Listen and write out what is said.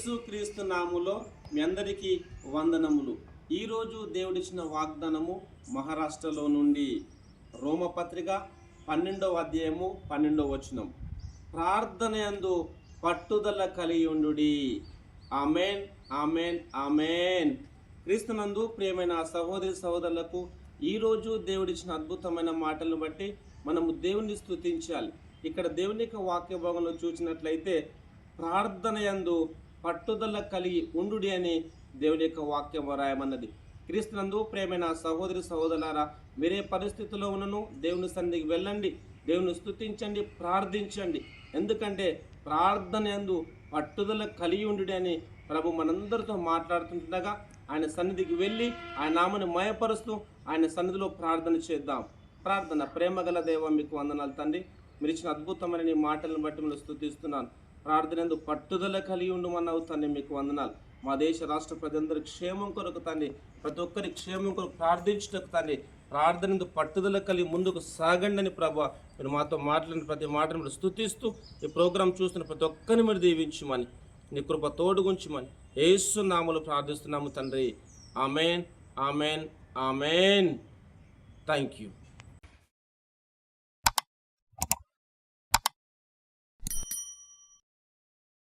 యేసుక్రీస్తు నామములో మీ అందరికీ వందనములు. ఈరోజు దేవుడిచ్చిన వాగ్దానము మహారాష్ట్రలో నుండి రోమపత్రిక 12వ అధ్యాయము 12వ వచనం. ప్రార్థన యందు పట్టుదల కలిగి ఉండుడి. ఆమేన్, ఆమేన్, ఆమేన్. క్రీస్తునందు ప్రియమైన సహోదరి సహోదరులకు ఈరోజు దేవుడిచ్చిన అద్భుతమైన మాటలను బట్టి మనము దేవుని స్తుతించాలి. ఇక్కడ దేవుని యొక్క వాక్య భాగంలో చూసినట్లయితే ప్రార్థన యందు పట్టుదల కలిగి ఉండుడి అని దేవుని యొక్క వాక్యం రాయమన్నది. క్రీస్తునందు ప్రేమైన సహోదరి సహోదరులారా, మీరే పరిస్థితిలో ఉన్నను దేవుని సన్నిధికి వెళ్ళండి, దేవుని స్తుతించండి, ప్రార్థించండి. ఎందుకంటే ప్రార్థన యందు పట్టుదల కలిగి ఉండుడి అని ప్రభు మనందరితో మాట్లాడుతుండగా ఆయన సన్నిధికి వెళ్ళి ఆయన నామని మయపరుస్తూ ఆయన సన్నిధిలో ప్రార్థన చేద్దాం. ప్రార్థన. ప్రేమగల దేవ, మీకు వందనాలు తండ్రి. మీరు ఇచ్చిన అద్భుతమైన నీ మాటలను బట్టి మనం స్తుతిస్తున్నాను. ప్రార్థన పట్టుదల కలిగి ఉండమన్నావు తండ్రి, మీకు వందనాలు. మా దేశ రాష్ట్ర ప్రజలందరి క్షేమం కొరకు తండ్రి, ప్రతి ఒక్కరి క్షేమం కొరకు ప్రార్థించటకు తండ్రి, ప్రార్థన పట్టుదల కలిగి ముందుకు సాగండి అని ప్రభా మీరు మాతో మాట్లాడిన ప్రతి మాటను మీరు స్తుతిస్తూ ఈ ప్రోగ్రాం చూస్తున్న ప్రతి ఒక్కరిని మీరు దీవించమని, నీ కృప తోడుగుంచమని యేసు నామములో ప్రార్థిస్తున్నాము తండ్రి. ఆమేన్, ఆమేన్, ఆమేన్. Thank you.